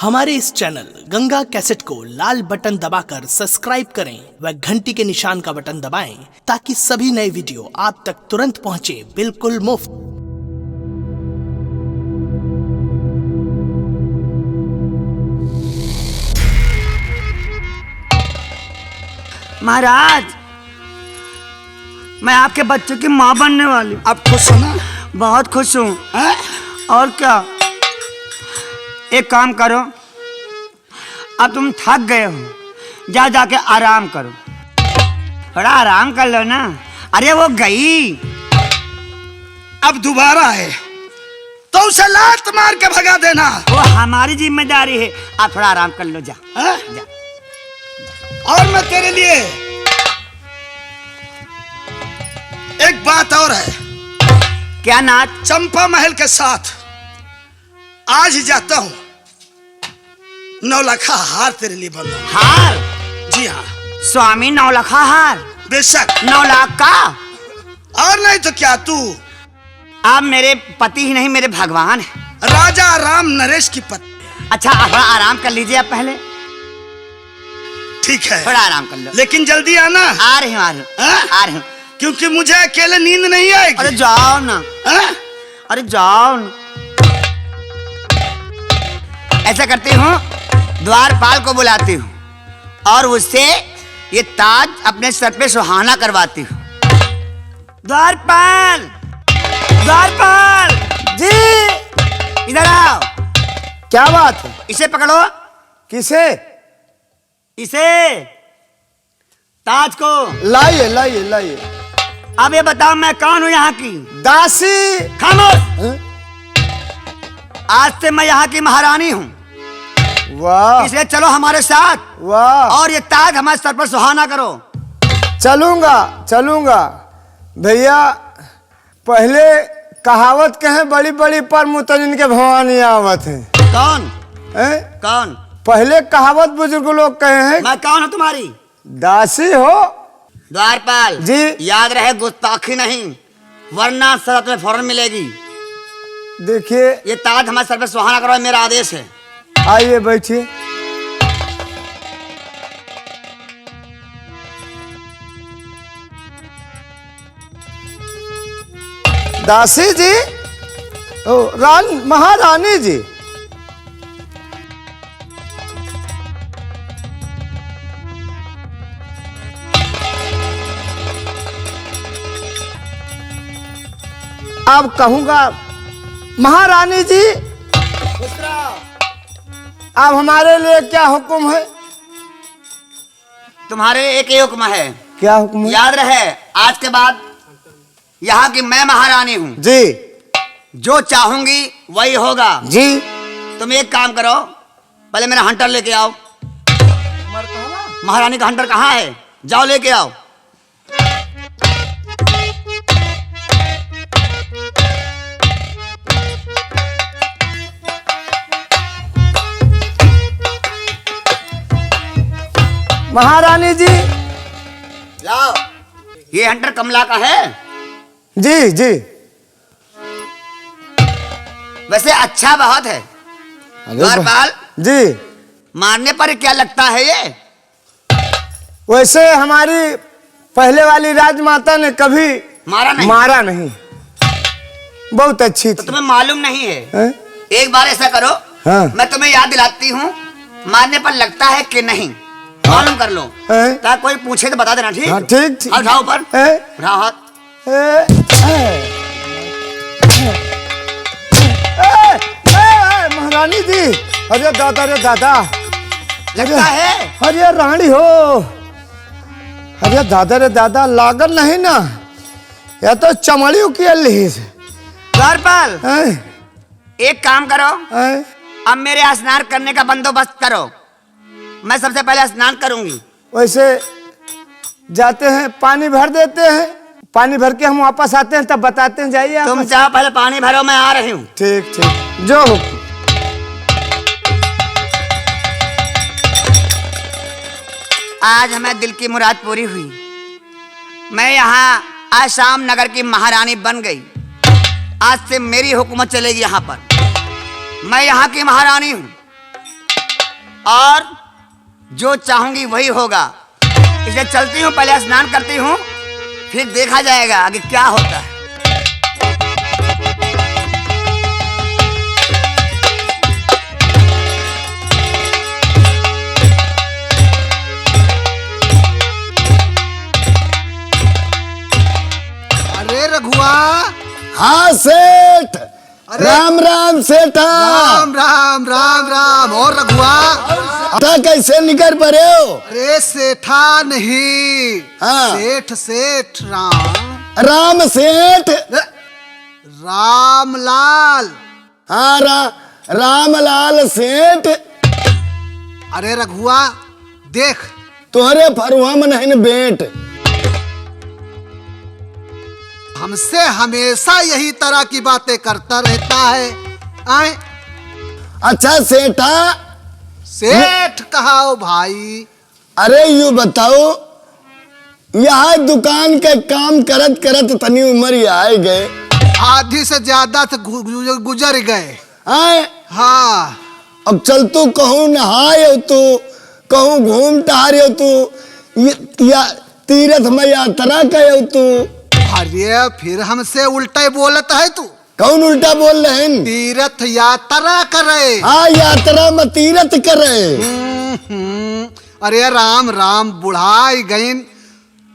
हमारे इस channel Ganga cassette को लाल बटन दबाकर सब्सक्राइब करें व घंटी के निशान का बटन दबाएं ताकि सभी नए वीडियो आप तक तुरंत पहुंचे बिल्कुल मुफ्त। महाराज, मैं आपके बच्चों की माँ बनने वाली हूँ। अब खुश हो ना? बहुत खुश हूँ। और क्या, एक काम करो, अब तुम थक गए हो, जाके आराम करो, थोड़ा आराम कर लो ना। अरे वो गई, अब दोबारा है तो उसे लात मार के भगा देना। वो हमारी जिम्मेदारी है। आप थोड़ा आराम कर लो, जा। और मैं तेरे लिए एक बात और है। क्या नाथ? चंपा महल के साथ आज ही जाता हूं, 9 लाखा हार तेरे लिए बन रहा। हार? जी हाँ, स्वामी 9 लाख हार? बेशक। 9 लाख का? और नहीं तो क्या, तू आप मेरे पति ही नहीं, मेरे भगवान है। राजा राम नरेश की पत्नी। अच्छा, थोड़ा आराम कर लीजिए आप पहले। ठीक है, थोड़ा आराम कर लो, लेकिन जल्दी आना। आ रही हूँ, आ रही हूँ। क्योंकि मुझे अकेले नींद नहीं आएगी। अरे जाओ ना, अरे जाओ ना। ऐसा करती हूँ, द्वारपाल को बुलाती हूँ और उससे ये ताज अपने सर पे सुहाना करवाती हूँ। द्वारपाल, द्वारपाल जी, इधर आओ। क्या बात है? इसे पकड़ो। किसे? इसे, ताज को। लाइए लाइए लाइए। अब ये बताओ, मैं कौन हूँ यहाँ की? दासी। खामोश। आज से मैं यहाँ की महारानी हूँ, वाह इसलिए चलो हमारे साथ वाह। और ये ताज हमारे सर पर सुहाना करो। चलूंगा चलूंगा भैया। पहले कहावत कहे, बड़ी बड़ी पर मुतजिन के भवानी आवत है। कौन? हैं? कौन? पहले कहावत बुजुर्ग लोग कहे हैं। मैं कौन हूँ तुम्हारी? दासी हो। द्वारपाल जी। याद रहे, गुस्ताखी नहीं, वरना सजा तुम्हें फौरन मिलेगी। देखिए, ये ताज हमारे सर पर सुहाना करो, मेरा आदेश है। आइए बैठिए। दासी जी, ओ महारानी जी, अब कहूंगा महारानी जी, अब हमारे लिए क्या हुक्म है? तुम्हारे एक ही हुक्म है। क्या हुक्म है? याद रहे, आज के बाद यहाँ की मैं महारानी हूँ जी। जो चाहूंगी वही होगा जी। तुम एक काम करो, पहले मेरा हंटर लेके आओ। महारानी का हंटर कहाँ है? जाओ लेके आओ। महारानी जी। लाओ। ये हंटर कमला का है? जी जी। वैसे अच्छा बहुत है। द्वारपाल जी, मारने पर क्या लगता है ये? वैसे हमारी पहले वाली राजमाता ने कभी मारा नहीं। बहुत अच्छी तो थी। तुम्हें मालूम नहीं है? हैं? एक बार ऐसा करो, हाँ। मैं तुम्हें याद दिलाती हूँ, मारने पर लगता है कि नहीं, मालूम कर लो। हैं? ताकि कोई पूछे तो बता देना। ठीक? हाँ, ठीक ठीक। अब उठाओ ऊपर, हैं? उठाओ हाथ। महारानी जी, अरे दादा, अरे दादा, लगता है? अरे रानी हो, अरे दादा, रे दादा, लागल नहीं ना, या तो चमड़ी की अल्ली से। द्वारपाल एक काम करो, अब मेरे स्नान करने का बंदोबस्त करो। मैं सबसे पहले स्नान करूंगी। वैसे जाते हैं, पानी भर देते हैं, पानी भर के हम वापस आते हैं, तब बताते हैं। जाइए तुम जाओ, पहले पानी भरो, मैं आ रही हूँ। ठीक ठीक, जो हो। आज हमें दिल की मुराद पूरी हुई। मैं यहाँ आसाम नगर की महारानी बन गई। आज से मेरी हुकूमत चलेगी यहाँ पर। मैं यहाँ की महारानी हूँ। और जो चाहूंगी वही होगा। इसलिए चलती हूँ, पहले स्नान करती हूँ, फिर देखा जाएगा आगे क्या होता है। अरे रघुआ। हाँ सेठ। अरे राम राम सेठा। राम राम राम राम। और रघुआ ता कैसे निकल पड़े हो? अरे सेठा नहीं, हाँ। सेठ सेठ राम राम सेठ। रामलाल। हाँ रामलाल सेठ। अरे रघुआ देख, तोहरे फरुआ में नहीं न बेट। हमसे हमेशा यही तरह की बातें करता रहता है। आए अच्छा सेठा, सेठ कहाओ भाई। अरे यू बताओ, यहाँ दुकान के काम करत करत तनी उम्र आए गए, आधी से ज्यादा से गुजर गए। आए हाँ। अब चल तू कहूँ नहाए हो तू, कहूँ घूम टहरे हो तू, या तीर्थ में यात्रा करे हो तू। अरे फिर हमसे उल्टा बोलत है तू। कौन उल्टा बोल रहे हैं? तीर्थ यात्रा करे। हाँ यात्रा में तीर्थ करे। अरे राम राम, बुढ़ाई गईन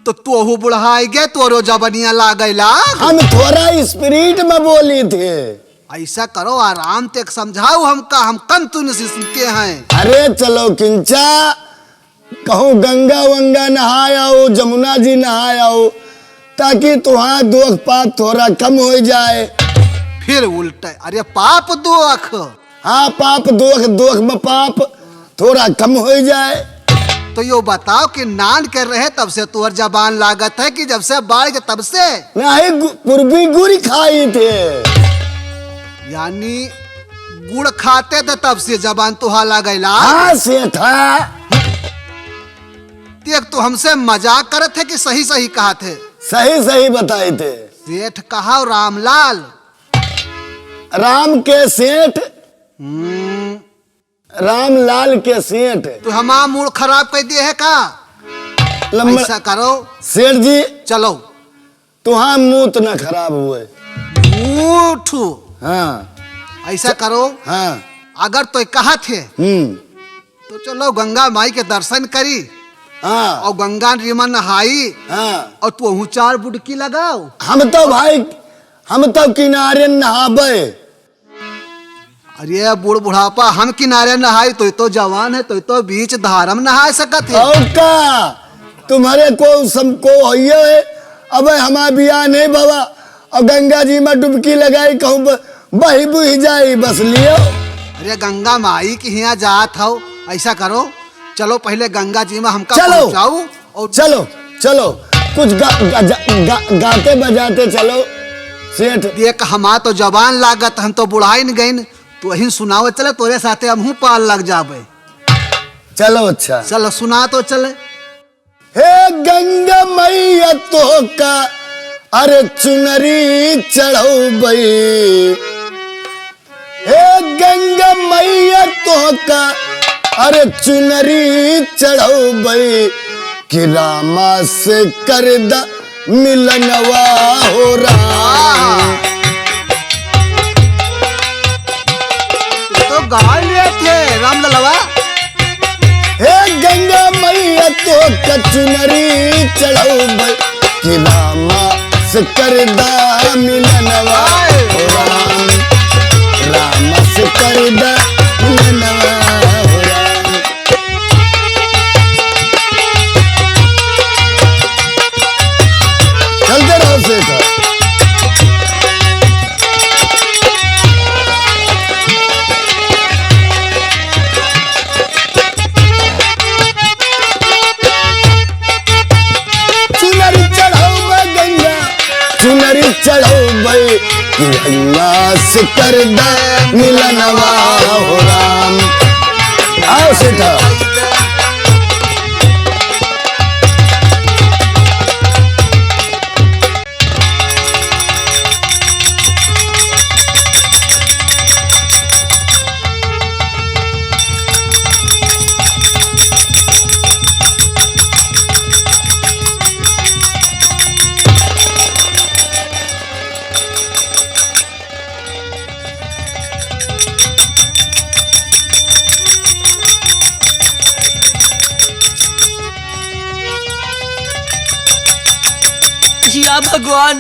तो तू बुढ़ाई गे, तोरो जबनिया लागैला। हम थोड़ा स्पिरिट में बोली थे। ऐसा करो, आराम से समझाओ हमका, हम कम तुन से सुनते हैं। अरे चलो किंचा, कहूँ गंगा वंगा नहाओ, जमुना जी नहाओ, ताकि तुहार दुख पाप थोड़ा कम हो जाए। फिर उल्टा, अरे पाप दुख। हाँ पाप दुख में पाप थोड़ा कम हो जाए। तो यो बताओ कि नान कर रहे तब से तुहर जबान लागत है कि जब से बाढ़ के तब से? नहीं पूर्वी गुड़ खाई थे। यानी गुड़ खाते थे तब से जबान तुहा लागैला। हाँ सेठा। देख तू हमसे मजाक करत है कि सही सही कहा थे? सही सही बताए थे। सेठ कहा रामलाल। राम के सेठ, रामलाल के सेठ। तू हमारा मूड खराब कर दिए है का? ऐसा करो सेठ जी, चलो तुहार मुंह तो न खराब हुए। उठो। हाँ ऐसा करो, हाँ। अगर तो कहा थे तो चलो गंगा माई के दर्शन करी, हाँ और गंगा रिमा नहाई, हाँ। और तू 4 बुडकी लगाओ। हम तो भाई, हम तो किनारे नहाबे। अरे बूढ़ बुढ़ापा हम किनारे नहाई, तो जवान है, तो बीच धारम नहा सकत है। और का तुम्हारे को सबको है। अब हमारा बिया नहीं बाबा, और गंगा जी में डुबकी लगाई, कहूँ बही बुही जाई, बस लियो। अरे गंगा माई की यहाँ जात हो। ऐसा करो, चलो पहले गंगा जी में हमका चलो। पहुंचाओ। और चलो चलो कुछ गाते बजाते चलो सेठ। देख हमारा तो जवान लागत, हम तो बुढ़ाई न गईन, तो वही सुनाओ चले, तोरे साथे हमहू पाल लग जाबे। चलो अच्छा चलो सुना तो चले। हे गंगा मैया तो का अरे चुनरी चढ़ो बई, हे गंगा मैया तो का अरे चुनरी चढ़ो बई, कि रामा से कर द मिलनवा हो रहा। तो गा लिए थे रामललवा। हे गंगा मैया तो का चुनरी चढ़ो बई, कि रामा से कर द मिलनवा हो राम, राम से कर द मिलनवा हो राम। चलते रहो सेठा। चुनरी चढ़ो गंगा, चुनरी चढ़ो बई, गंगा से कर द मिलनवा हो राम। आओ सेठा। किया भगवान?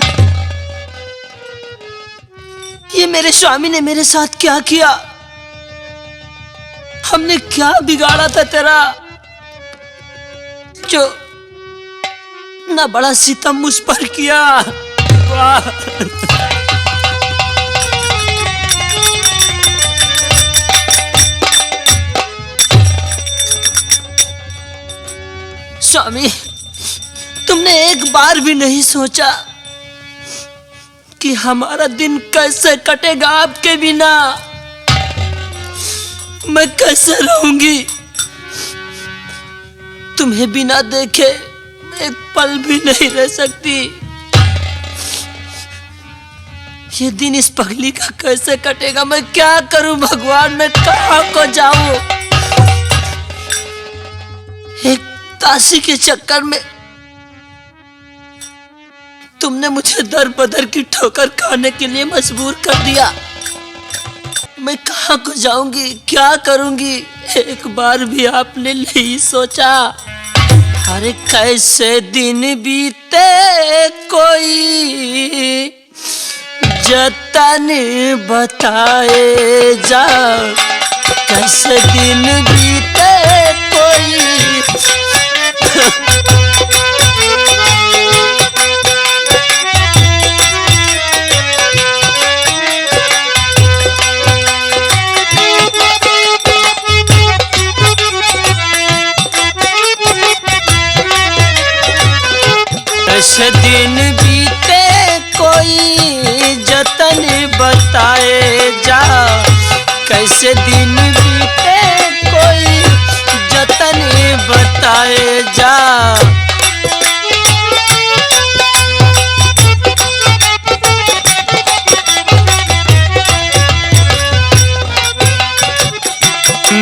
ये मेरे स्वामी ने मेरे साथ क्या किया? हमने क्या बिगाड़ा था तेरा जो ना बड़ा सितम मुझ पर किया? वाह! स्वामी, तुमने एक बार भी नहीं सोचा कि हमारा दिन कैसे कटेगा आपके बिना? मैं कैसे रहूंगी? तुम्हें बिना देखे एक पल भी नहीं रह सकती। ये दिन इस पगली का कैसे कटेगा? मैं क्या करूं भगवान? मैं कहां को जाऊं? एक दासी के चक्कर में तुमने मुझे दर बदर की ठोकर खाने के लिए मजबूर कर दिया। मैं कहां को जाऊंगी? क्या करूंगी? एक बार भी आपने नहीं सोचा? अरे कैसे दिन बीते कोई जतन बताए जा, कैसे दिन बीते कोई कैसे दिन बीते कोई जतन बताए जा, कैसे दिन बीते कोई जतन बताए जा।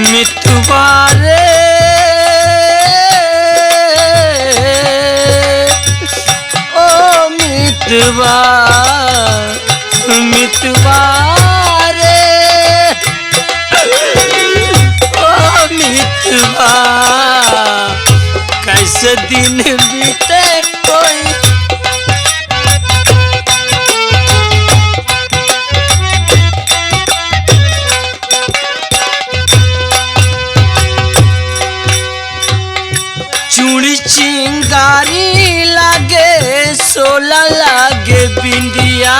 मितवारे ओ मितवा मितवारे ओ मितवा, कैसे दिन बीते कोई चूड़ी चिंगारी लागे, सोला लागे बिंदिया,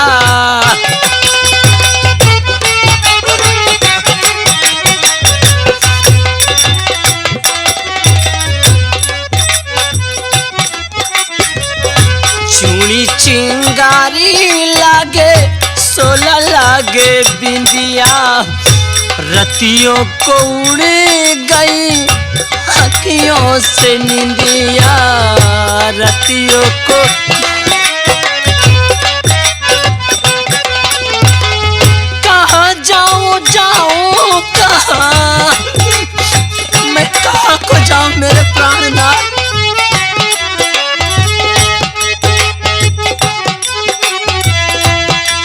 चूड़ी चिंगारी लागे, सोला लागे बिंदिया, रतियों को उड़ गई अखियों से निंदिया, रतियों को कहाँ जाऊं जाऊं कहाँ, मैं कहाँ को जाऊं मेरे प्राणनाथ?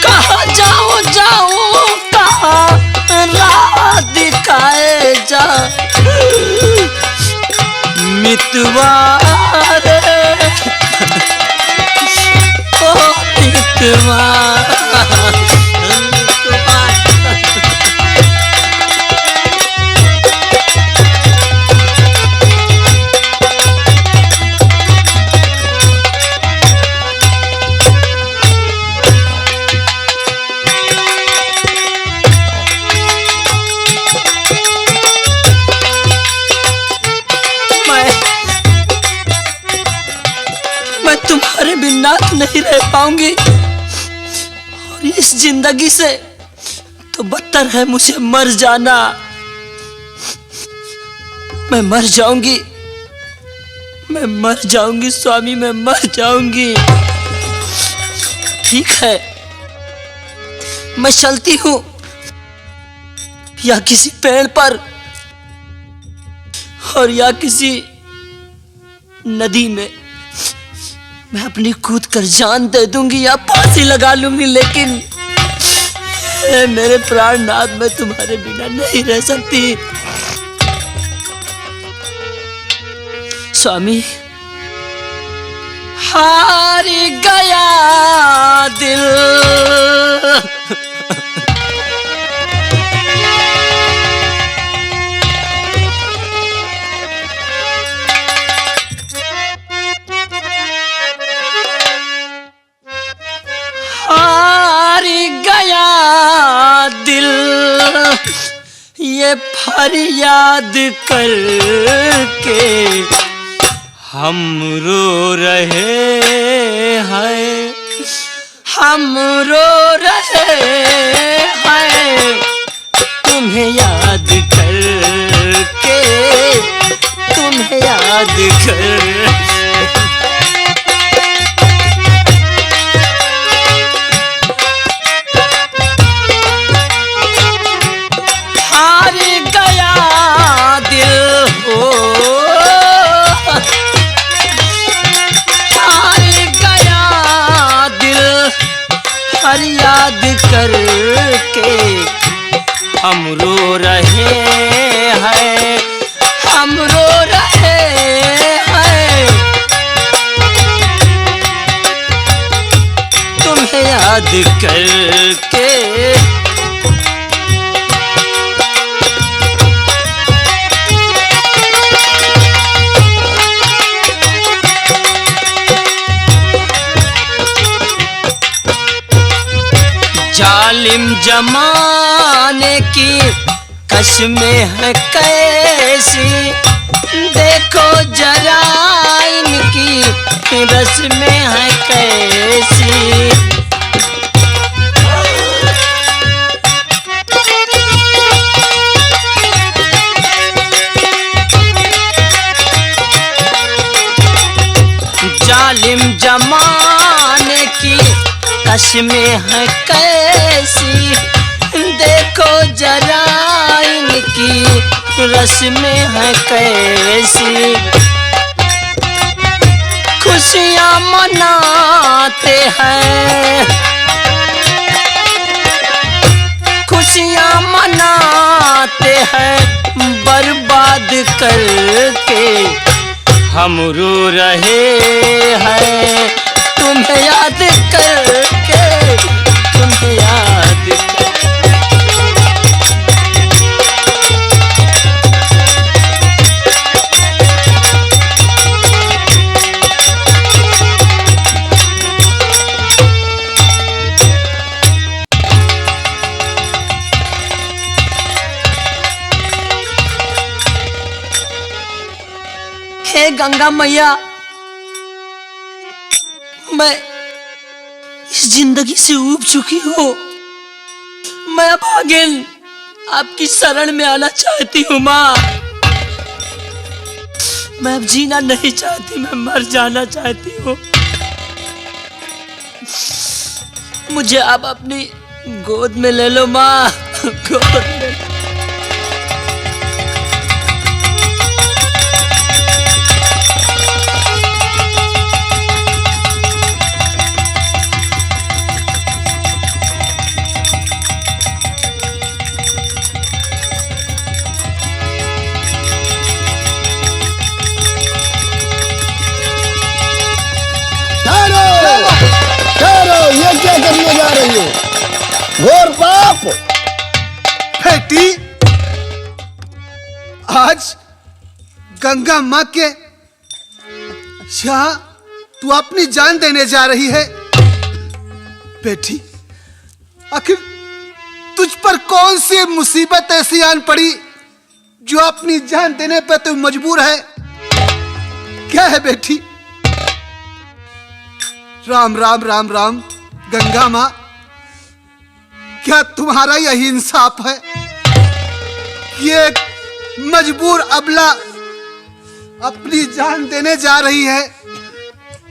कहाँ जाऊं जाऊं कहाँ, राह दिखाए जा मितवारे ओ मितवा। मैं तुम्हारे बिना नहीं रह पाऊंगी, और इस जिंदगी से तो बदतर है मुझे मर जाना। मैं मर जाऊंगी, मैं मर जाऊंगी स्वामी, मैं मर जाऊंगी। ठीक है, मैं चलती हूं या किसी पेड़ पर और या किसी नदी में मैं अपनी कूद कर जान दे दूंगी या फांसी लगा लूंगी, लेकिन मेरे प्राणनाथ मैं तुम्हारे बिना नहीं रह सकती। स्वामी, हार गया दिल। हार गया दिल ये फरियाद करके हम रो रहे हैं, हम रो रहे हैं तुम्हें याद करके, तुम्हें याद कर। हार गया दिल हो, हार गया दिल फरियाद करके हम रो रहे हैं, हम रो रहे हैं तुम्हें याद करके। जालिम जमाने की कस्में है कैसी, देखो जरा इनकी रस्में है कैसी। जालिम जमाने की कस्में है कैसी, देखो जरा इनकी रस्में है कैसी। खुशियाँ मनाते हैं, खुशियाँ मनाते हैं बर्बाद करके हम रो रहे हैं तुम्हें याद करके, तुम्हें याद कर। हे गंगा मैया, मैं इस जिंदगी से ऊब चुकी हूँ। मैं अब आगे आपकी शरण में आना चाहती हूँ माँ। मैं अब जीना नहीं चाहती, मैं मर जाना चाहती हूँ। मुझे आप अपनी गोद में ले लो माँ, गोद में। ये क्या करने जा रही हो? घोर पाप। बेटी, आज गंगा माँ के यहाँ तू अपनी जान देने जा रही है। बेटी, आखिर तुझ पर कौन सी मुसीबत ऐसी आन पड़ी जो अपनी जान देने पर तू मजबूर है? क्या है बेटी? राम राम राम राम। गंगा माँ, क्या तुम्हारा यही इंसाफ है? ये मजबूर अबला अपनी जान देने जा रही है।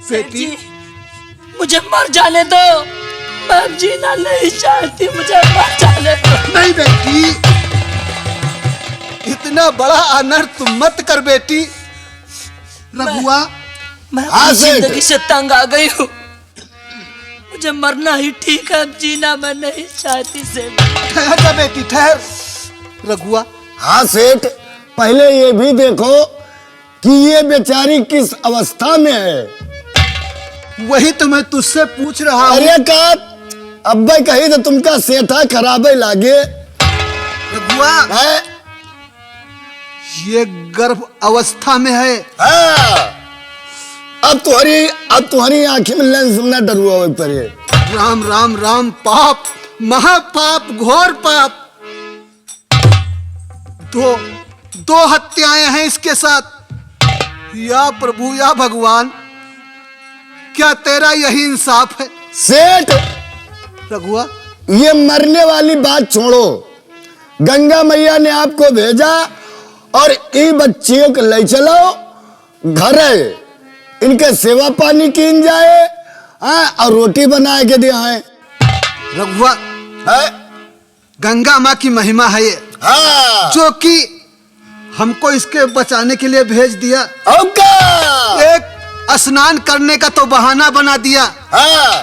बेटी, मुझे मर जाने दो, मैं अब जीना नहीं चाहती, मुझे मर जाने दो। नहीं बेटी, इतना बड़ा अनर्थ मत कर बेटी। रघुआ, मैं अपनी जिंदगी से तंग आ गई हूँ, मुझे मरना ही ठीक है, अब जीना मैं नहीं चाहती। सेठ, ठहर जा बेटी, ठहर। रघुआ, हाँ सेठ, पहले ये भी देखो कि ये बेचारी किस अवस्था में है। वही तो मैं तुझसे पूछ रहा हूँ। अरे का अब्बा कही तो तुमका सेठा खराबे लागे रघुआ, है? ये गर्भ अवस्था में है। हाँ। अब तुम्हारी आंखें में लेंस न डरुआ हुए पर ये। राम राम राम, पाप, महापाप, घोर पाप। दो हत्याएं हैं इसके साथ। या प्रभु, या भगवान, क्या तेरा यही इंसाफ है? सेठ, रघुआ, ये मरने वाली बात छोड़ो। गंगा मैया ने आपको भेजा और इन बच्चियों को ले चलो घर है, इनके सेवा पानी की जाए और रोटी बना के दिया है। रघुआ, है? गंगा माँ की महिमा है ये, हाँ। जो कि हमको इसके बचाने के लिए भेज दिया। एक स्नान करने का तो बहाना बना दिया। हाँ।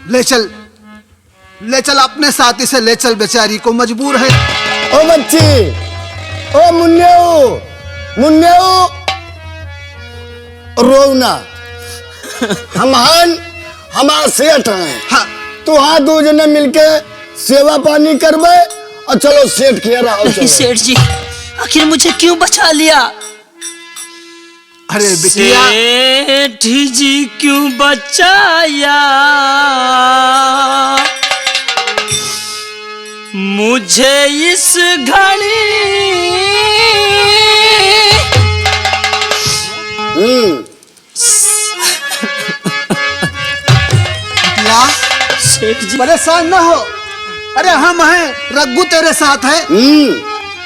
ले चल अपने साथ, इसे ले चल, बेचारी को मजबूर है। ओ बच्ची, ओ मुन्नेऊ, रोना। हमारा सेठ हैं। हाँ। तो हाँ, दो जने मिलके सेवा पानी करवे और चलो सेठ के रहो। नहीं सेठ जी, आखिर मुझे क्यों बचा लिया? अरे बिटिया, सेठ जी क्यों बचाया मुझे इस घड़ी? बिटिया, सेठ जी, परेशान ना हो। अरे हम हैं, रघु तेरे साथ है।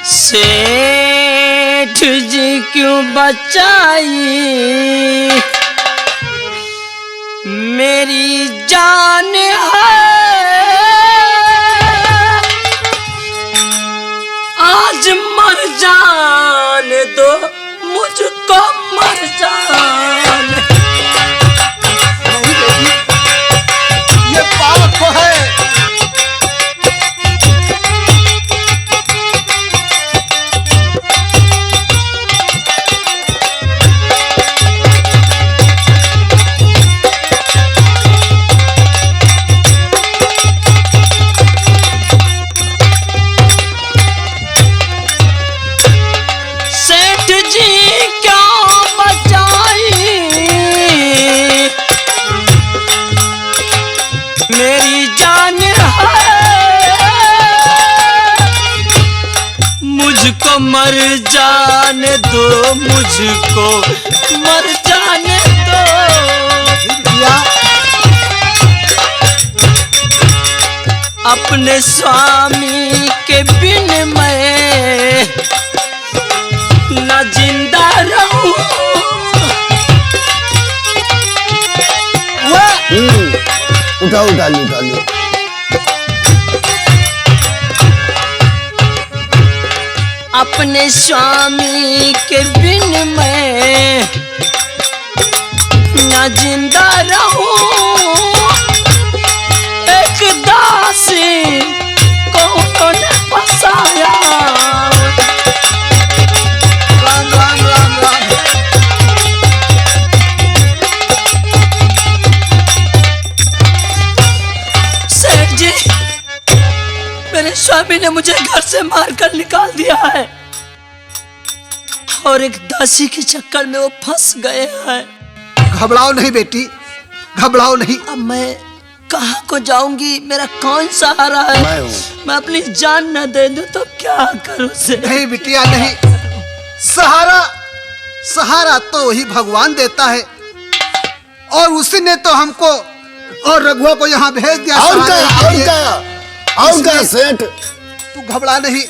सेठ जी क्यों बचाई मेरी जान है, आज मर जाने दो मुझको, मर जाने। नहीं बेटी, ये पाप है। सेठ जी क्यों बचाई मेरी जान है, मुझको मर जाने दो, मुझको मर जाने दो। बिटिया, अपने स्वामी के बिन मैं न जिंदा रहूं। उठा लो। अपने स्वामी के बिन मैं न जिंदा रहूं। एक दासी को उन्होंने फंसाया। राम राम राम राम। सेठ जी, मेरे स्वामी ने मुझे घर से मारकर निकाल दिया है और एक दासी के चक्कर में वो फंस गए हैं। घबराओ नहीं बेटी, घबराओ नहीं। अब मैं कहाँ को जाऊंगी? मेरा कौन सहारा है? मैं हूँ। मैं अपनी जान न दे दूं तो क्या करूं से? नहीं बिटिया, नहीं। सहारा तो वही भगवान देता है, और उसी ने तो हमको और रघुआ को यहाँ भेज दिया। और क्या सेठ? तू घबरा नहीं,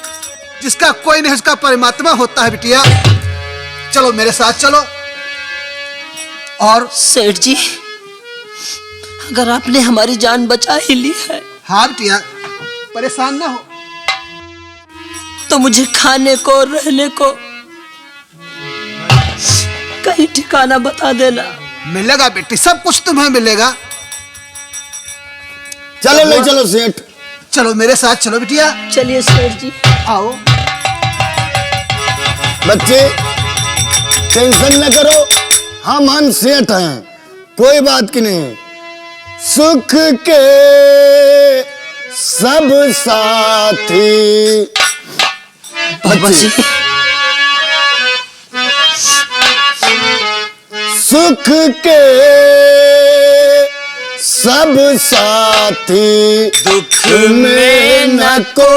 जिसका कोई नहीं उसका परमात्मा होता है बिटिया। चलो मेरे साथ चलो। और सेठ जी, अगर आपने हमारी जान बचा ही ली है हाँ बिटिया, परेशान ना हो। तो मुझे खाने को, रहने को कहीं ठिकाना बता देना। मिलेगा बेटी, सब कुछ तुम्हें मिलेगा। चलो ले चलो सेठ। चलो मेरे साथ चलो बिटिया। चलिए सेठ जी। आओ। बच्चे टेंशन न करो, हम सेठ हैं, कोई बात की नहीं। सुख के सब साथी। बाबा जी, सुख के सब साथी, दुख में न को।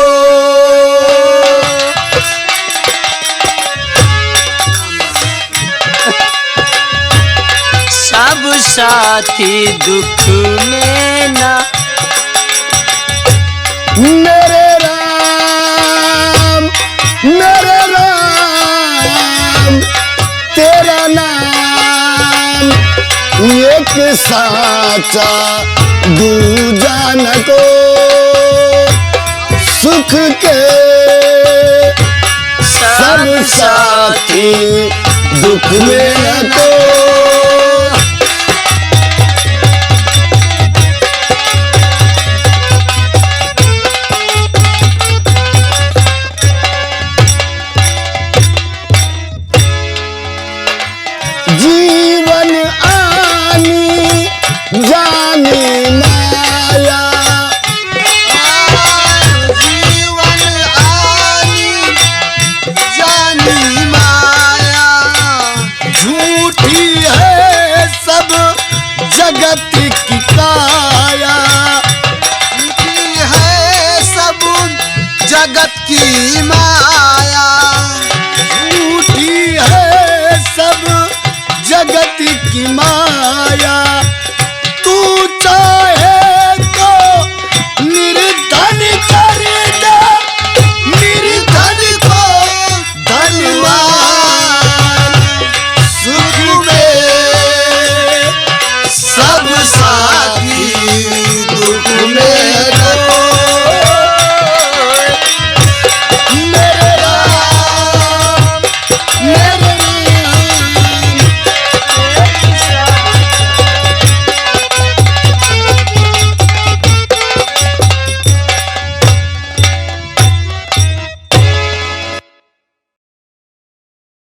सब साथी दुख में ना। मेरे राम तेरा नाम एक साचा दूजा न को। सुख के सब साथी दुख में न को। जीवन आनी जानी माया, जीवन आनी जानी माया, झूठी है सब जगत की काया। झूठी है सब जगत की माया।